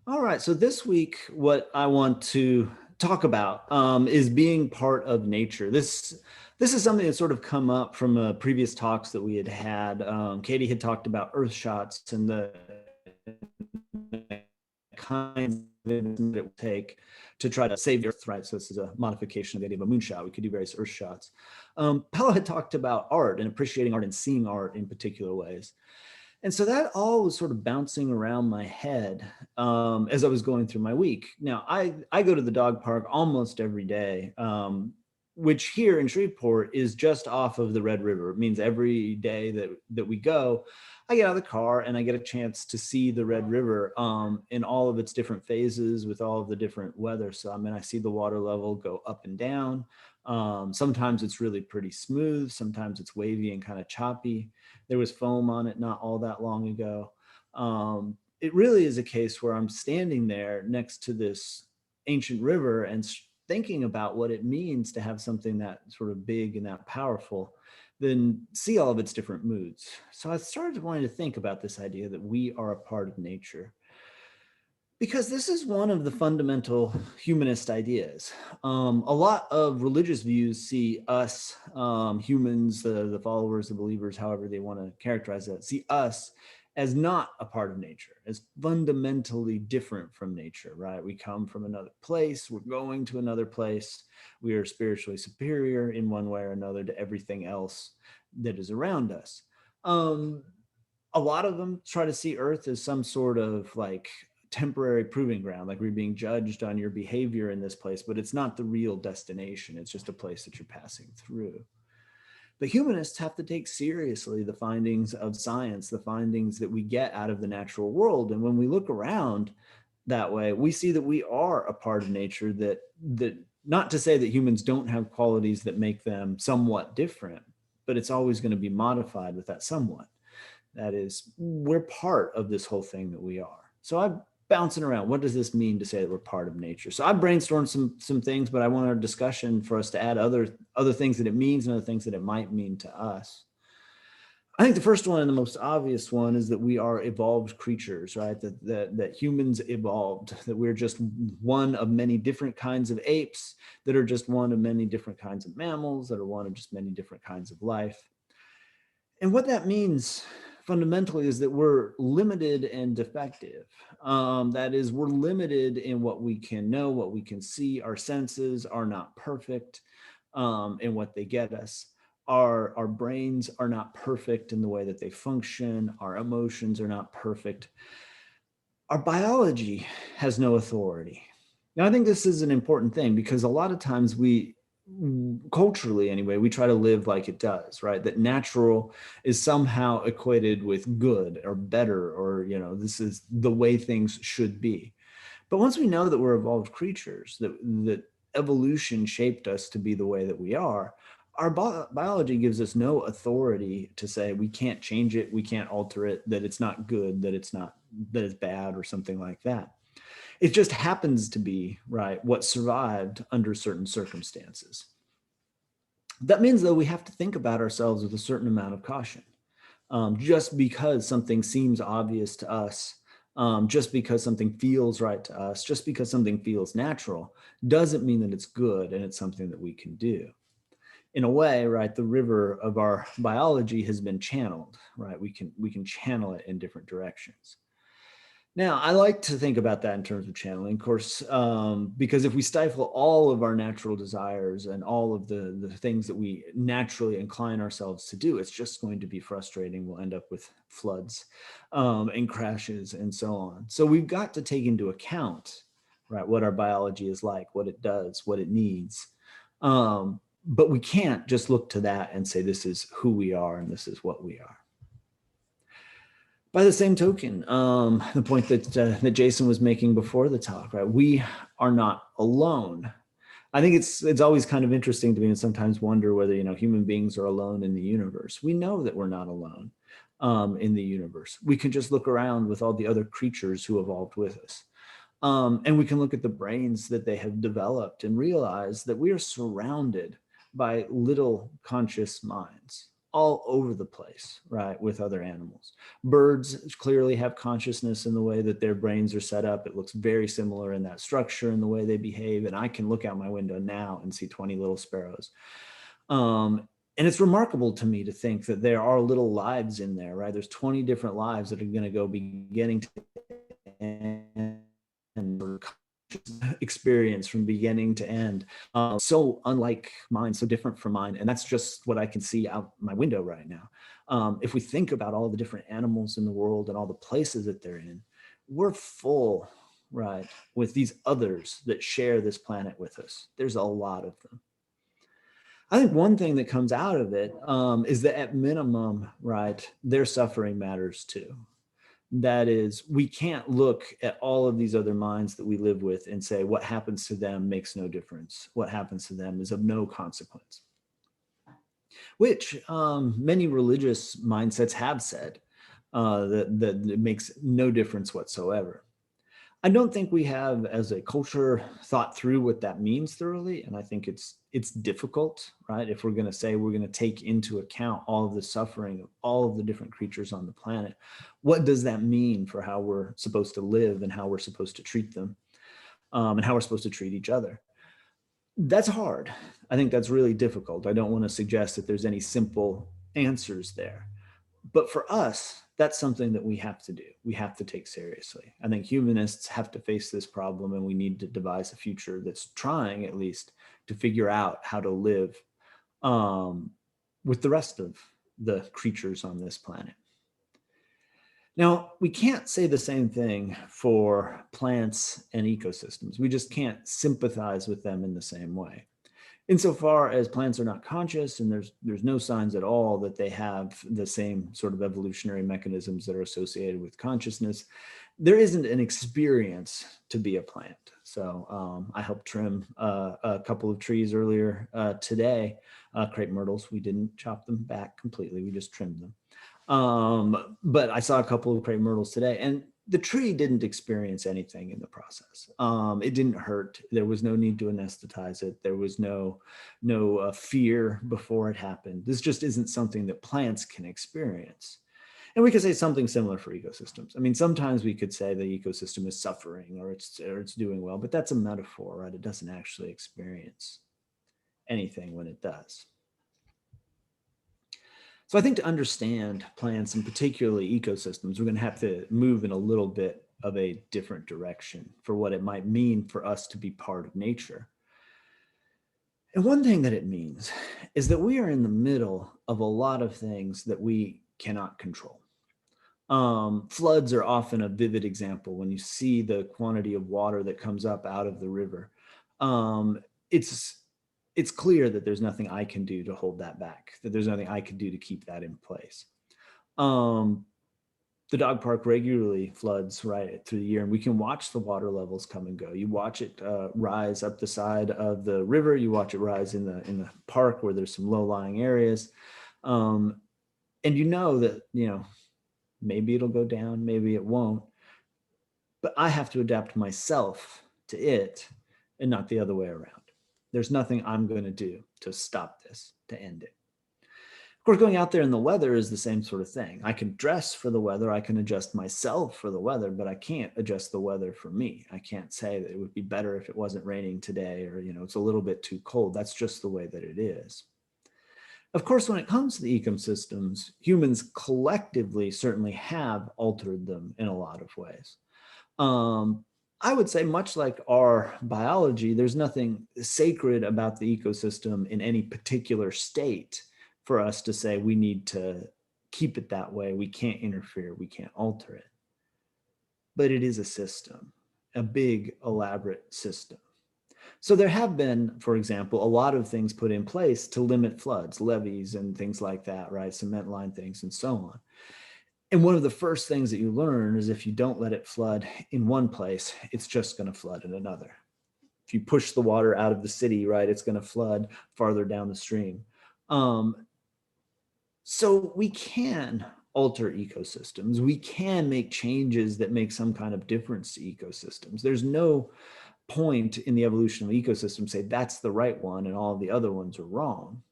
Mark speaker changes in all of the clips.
Speaker 1: All right, so this week, what I want to talk about is being part of nature. This is something that's sort of come up from previous talks that we had had. Katie had talked about earth shots and the kinds of that it would take to try to save the earth, right? So this is a modification of the idea of a moonshot. We could do various earth shots. Pella had talked about art and appreciating art and seeing art in particular ways. And so that all was sort of bouncing around my head as I was going through my week. Now, I go to the dog park almost every day, which here in Shreveport is just off of the Red River. It means every day that we go, I get out of the car and I get a chance to see the Red River in all of its different phases with all of the different weather. So, I mean, I see the water level go up and down. Sometimes it's really pretty smooth. Sometimes it's wavy and kind of choppy. There was foam on it not all that long ago. It really is a case where I'm standing there next to this ancient river and thinking about what it means to have something that sort of big and that powerful, then see all of its different moods. So I started wanting to think about this idea that we are a part of nature, because this is one of the fundamental humanist ideas. A lot of religious views see us, humans, the followers, the believers, however they want to characterize that, see us as not a part of nature, as fundamentally different from nature, right? We come from another place, we're going to another place, we are spiritually superior in one way or another to everything else that is around us. Um, a lot of them try to see Earth as some sort of like temporary proving ground, like we're being judged on your behavior in this place, but it's not the real destination. It's just a place that you're passing through. But humanists have to take seriously the findings of science, the findings that we get out of the natural world. And when we look around that way, we see that we are a part of nature, that not to say that humans don't have qualities that make them somewhat different, but it's always going to be modified with that somewhat. That is, we're part of this whole thing that we are. So I'm bouncing around. What does this mean to say that we're part of nature? So I brainstormed some things, but I want our discussion for us to add other things that it means and other things that it might mean to us. I think the first one and the most obvious one is that we are evolved creatures, right? That humans evolved, that we're just one of many different kinds of apes, that are just one of many different kinds of mammals, that are one of just many different kinds of life. And what that means fundamentally is that we're limited and defective. That is, we're limited in what we can know, what we can see. Our senses are not perfect in what they get us. Our brains are not perfect in the way that they function. Our emotions are not perfect. Our biology has no authority. Now, I think this is an important thing because a lot of times we, culturally anyway, we try to live like it does, right? That natural is somehow equated with good or better, or, you know, this is the way things should be. But once we know that we're evolved creatures, that evolution shaped us to be the way that we are, our biology gives us no authority to say we can't change it, we can't alter it, that it's not good, that it's not, that it's bad or something like that. It just happens to be, right, what survived under certain circumstances. That means, though, we have to think about ourselves with a certain amount of caution. Just because something seems obvious to us, just because something feels right to us, just because something feels natural, doesn't mean that it's good and it's something that we can do. In a way, right, the river of our biology has been channeled, right? We can channel it in different directions. Now, I like to think about that in terms of channeling, of course, because if we stifle all of our natural desires and all of the things that we naturally incline ourselves to do, it's just going to be frustrating. We'll end up with floods and crashes and so on. So we've got to take into account, right, what our biology is like, what it does, what it needs. But we can't just look to that and say, this is who we are and this is what we are. By the same token, the point that Jason was making before the talk, right? We are not alone. I think it's always kind of interesting to me and sometimes wonder whether, you know, human beings are alone in the universe. We know that we're not alone in the universe. We can just look around with all the other creatures who evolved with us. And we can look at the brains that they have developed and realize that we are surrounded by little conscious minds all over the place, right, with other animals. Birds clearly have consciousness in the way that their brains are set up. It looks very similar in that structure and the way they behave. And I can look out my window now and see 20 little sparrows. And it's remarkable to me to think that there are little lives in there, right? There's 20 different lives that are going to go beginning to end, experience from beginning to end. So unlike mine, so different from mine. And that's just what I can see out my window right now. If we think about all the different animals in the world and all the places that they're in, we're full, right, with these others that share this planet with us. There's a lot of them. I think one thing that comes out of it is that at minimum, right, their suffering matters too. That is, we can't look at all of these other minds that we live with and say what happens to them makes no difference. What happens to them is of no consequence, which many religious mindsets have said that it makes no difference whatsoever. I don't think we have, as a culture, thought through what that means thoroughly, and I think it's difficult, right? If we're going to say we're going to take into account all of the suffering of all of the different creatures on the planet, what does that mean for how we're supposed to live and how we're supposed to treat them, and how we're supposed to treat each other? That's hard. I think that's really difficult. I don't want to suggest that there's any simple answers there. But for us, that's something that we have to do. We have to take seriously. I think humanists have to face this problem, and we need to devise a future that's trying, at least, to figure out how to live with the rest of the creatures on this planet. Now, we can't say the same thing for plants and ecosystems. We just can't sympathize with them in the same way. Insofar as plants are not conscious, and there's no signs at all that they have the same sort of evolutionary mechanisms that are associated with consciousness, there isn't an experience to be a plant. So I helped trim a couple of trees earlier today, crepe myrtles. We didn't chop them back completely, we just trimmed them. But I saw a couple of crepe myrtles today, and the tree didn't experience anything in the process. It didn't hurt. There was no need to anesthetize it. There was no fear before it happened. This just isn't something that plants can experience. And we could say something similar for ecosystems. I mean, sometimes we could say the ecosystem is suffering or it's doing well, but that's a metaphor, right? It doesn't actually experience anything when it does. So I think to understand plants and particularly ecosystems, we're going to have to move in a little bit of a different direction for what it might mean for us to be part of nature. And one thing that it means is that we are in the middle of a lot of things that we cannot control. Floods are often a vivid example. When you see the quantity of water that comes up out of the river, it's clear that there's nothing I can do to hold that back, that there's nothing I can do to keep that in place. The dog park regularly floods right through the year, and we can watch the water levels come and go. You watch it rise up the side of the river. You watch it rise in the park where there's some low-lying areas. And you know that, maybe it'll go down, maybe it won't. But I have to adapt myself to it and not the other way around. There's nothing I'm going to do to stop this, to end it. Of course, going out there in the weather is the same sort of thing. I can dress for the weather. I can adjust myself for the weather, but I can't adjust the weather for me. I can't say that it would be better if it wasn't raining today, or, it's a little bit too cold. That's just the way that it is. Of course, when it comes to the ecosystems, humans collectively certainly have altered them in a lot of ways. I would say, much like our biology, there's nothing sacred about the ecosystem in any particular state for us to say we need to keep it that way. We can't interfere, we can't alter it. But it is a system, a big, elaborate system. So there have been, for example, a lot of things put in place to limit floods, levees and things like that, right? Cement line things and so on. And one of the first things that you learn is if you don't let it flood in one place, it's just going to flood in another. If you push the water out of the city, right, it's going to flood farther down the stream. So we can alter ecosystems. We can make changes that make some kind of difference to ecosystems. There's no point in the evolution of ecosystems say that's the right one and all of the other ones are wrong.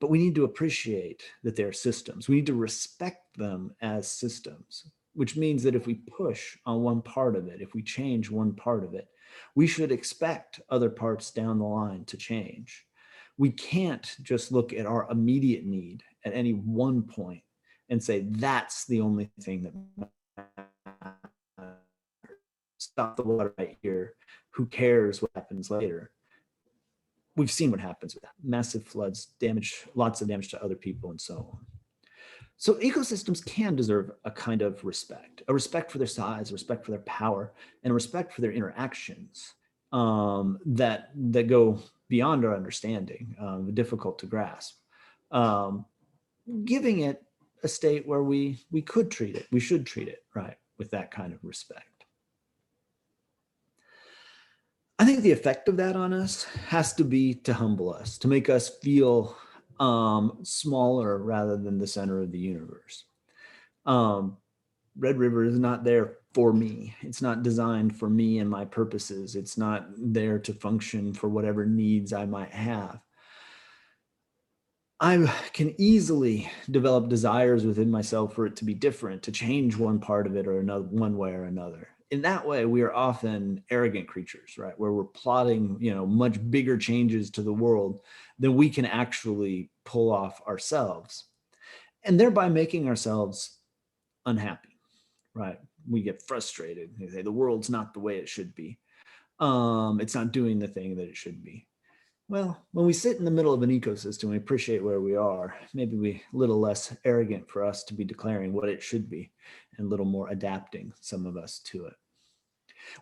Speaker 1: but we need to appreciate that they're systems. We need to respect them as systems, which means that if we push on one part of it, if we change one part of it, we should expect other parts down the line to change. We can't just look at our immediate need at any one point and say, that's the only thing that matters. Stop the water right here. Who cares what happens later? We've seen what happens with that. Massive floods, damage, lots of damage to other people, and so on. So ecosystems can deserve a kind of respect, a respect for their size, a respect for their power, and a respect for their interactions that go beyond our understanding, difficult to grasp. Giving it a state where we could treat it, we should treat it, right, with that kind of respect. I think the effect of that on us has to be to humble us, to make us feel smaller rather than the center of the universe. Red River is not there for me. It's not designed for me and my purposes. It's not there to function for whatever needs I might have. I can easily develop desires within myself for it to be different, to change one part of it or another, one way or another. In that way, we are often arrogant creatures, right? Where we're plotting, much bigger changes to the world than we can actually pull off ourselves, and thereby making ourselves unhappy, right? We get frustrated. We say the world's not the way it should be. It's not doing the thing that it should be. Well, when we sit in the middle of an ecosystem, we appreciate where we are. Maybe we a little less arrogant for us to be declaring what it should be, and a little more adapting, some of us, to it.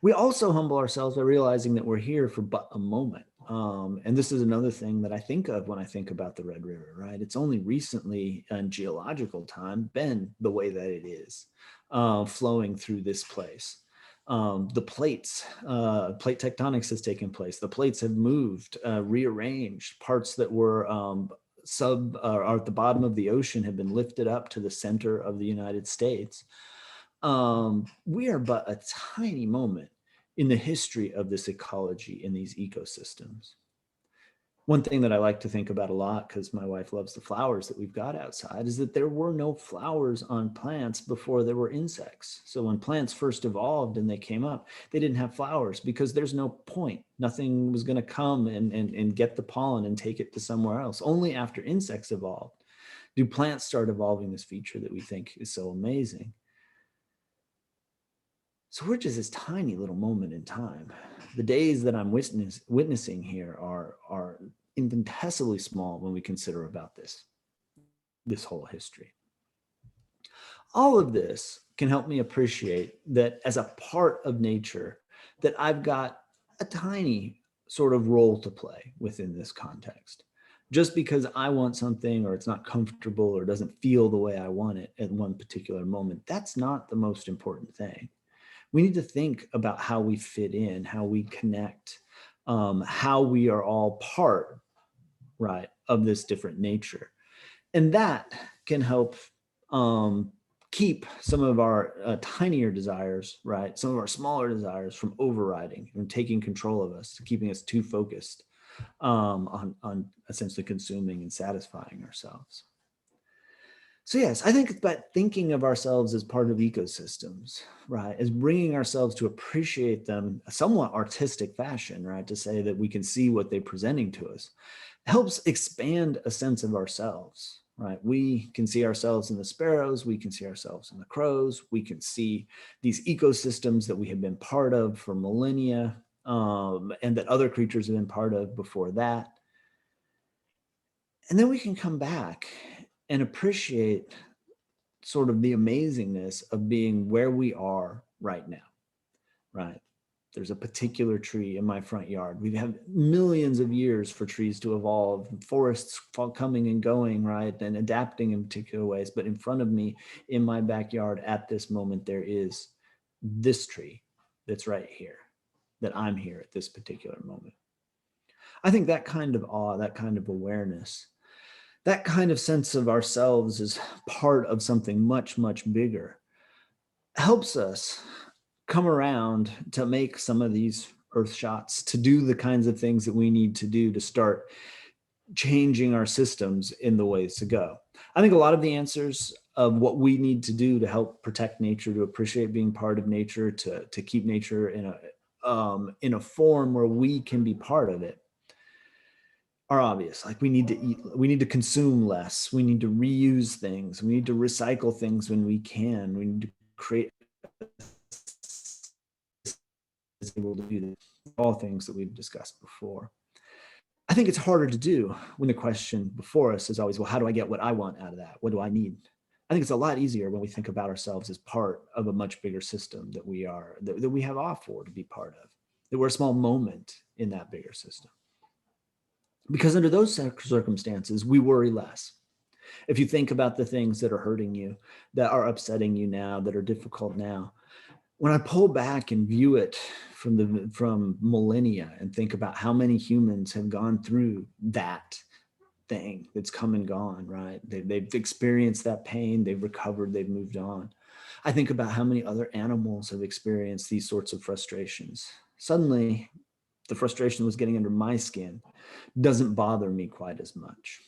Speaker 1: We also humble ourselves by realizing that we're here for but a moment. And this is another thing that I think of when I think about the Red River, right? It's only recently in geological time been the way that it is, flowing through this place. The plates, plate tectonics has taken place. The plates have moved, rearranged. Parts that were are at the bottom of the ocean have been lifted up to the center of the United States. We are but a tiny moment in the history of this ecology in these ecosystems. One thing that I like to think about a lot, because my wife loves the flowers that we've got outside, is that there were no flowers on plants before there were insects. So when plants first evolved and they came up, they didn't have flowers because there's no point. Nothing was going to come and get the pollen and take it to somewhere else. Only after insects evolved do plants start evolving this feature that we think is so amazing. So we're just this tiny little moment in time. The days that I'm witnessing here are infinitesimally small when we consider about this whole history. All of this can help me appreciate that as a part of nature, that I've got a tiny sort of role to play within this context. Just because I want something or it's not comfortable or doesn't feel the way I want it at one particular moment, that's not the most important thing. We need to think about how we fit in, how we connect, how we are all part, right, of this different nature. And that can help keep some of our tinier desires, right, some of our smaller desires from overriding and taking control of us, keeping us too focused on essentially consuming and satisfying ourselves. So yes, I think it's about thinking of ourselves as part of ecosystems, right? As bringing ourselves to appreciate them a somewhat artistic fashion, right? To say that we can see what they're presenting to us helps expand a sense of ourselves, right? We can see ourselves in the sparrows, we can see ourselves in the crows, we can see these ecosystems that we have been part of for millennia, and that other creatures have been part of before that. And then we can come back and appreciate sort of the amazingness of being where we are right now, right? There's a particular tree in my front yard. We've had millions of years for trees to evolve, forests coming and going, right? And adapting in particular ways. But in front of me, in my backyard at this moment, there is this tree that's right here, that I'm here at this particular moment. I think that kind of awe, that kind of awareness, that kind of sense of ourselves as part of something much, much bigger helps us come around to make some of these earth shots, to do the kinds of things that we need to do to start changing our systems in the ways to go. I think a lot of the answers of what we need to do to help protect nature, to appreciate being part of nature, to keep nature in a form where we can be part of it, are obvious. Like we need to eat, we need to consume less, we need to reuse things, we need to recycle things when we can, we need to create able to do that. All things that we've discussed before. I think it's harder to do when the question before us is always, well, how do I get what I want out of that? What do I need? I think it's a lot easier when we think about ourselves as part of a much bigger system that we are, that we have awe for to be part of, that we're a small moment in that bigger system. Because under those circumstances, we worry less. If you think about the things that are hurting you, that are upsetting you now, that are difficult now, when I pull back and view it from millennia and think about how many humans have gone through that thing that's come and gone, right? They've experienced that pain, they've recovered, they've moved on. I think about how many other animals have experienced these sorts of frustrations. Suddenly, the frustration that was getting under my skin doesn't bother me quite as much.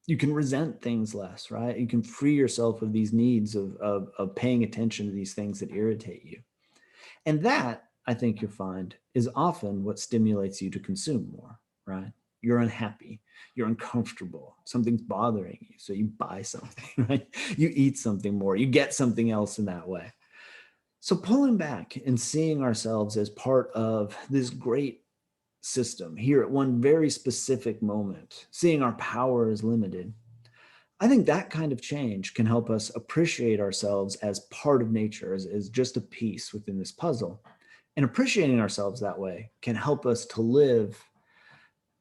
Speaker 1: You can resent things less, right? You can free yourself of these needs of paying attention to these things that irritate you. And that, I think you'll find, is often what stimulates you to consume more, right? You're unhappy, you're uncomfortable, something's bothering you. So you buy something, right? You eat something more, you get something else in that way. So pulling back and seeing ourselves as part of this great system here at one very specific moment, seeing our power is limited, I think that kind of change can help us appreciate ourselves as part of nature, as just a piece within this puzzle. And appreciating ourselves that way can help us to live,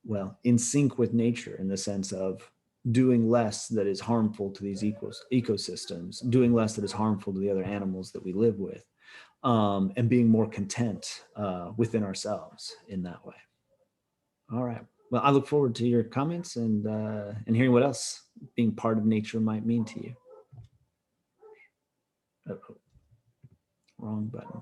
Speaker 1: well, in sync with nature in the sense of doing less that is harmful to these ecosystems, doing less that is harmful to the other animals that we live with, and being more content within ourselves in that way. All right. Well, I look forward to your comments and hearing what else being part of nature might mean to you. Oh, wrong button.